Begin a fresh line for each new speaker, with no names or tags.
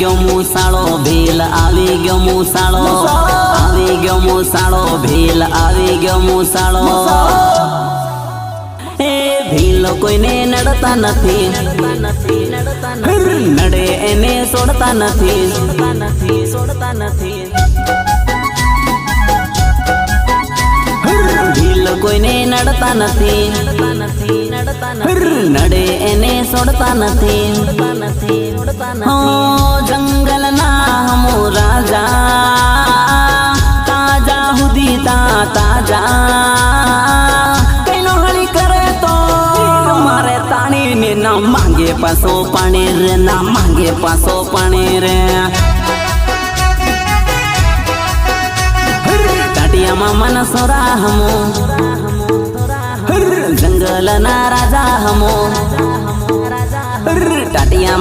ગયો મૂસાળો ભીલ આવી ગયો મૂસાળો આવી ગયો મૂસાળો ભીલ આવી ગયો મૂસાળો એ ભીલ કોઈને નડતા નથી નડે એને છોડતા નથી ભીલ કોઈને નડતા નથી નડે એને છોડતા નથી જંગલ ના હમો રાજા તાજા હુદી તાજા કઈનો હળી કરે તો મારે તાણી ને ના માંગે પાછો પાણી રે ના માંગે પાછો પાણી રે ટાટિયામાં મન સોરા હમો જંગલ ના રાજા હમો ટાટિયામાં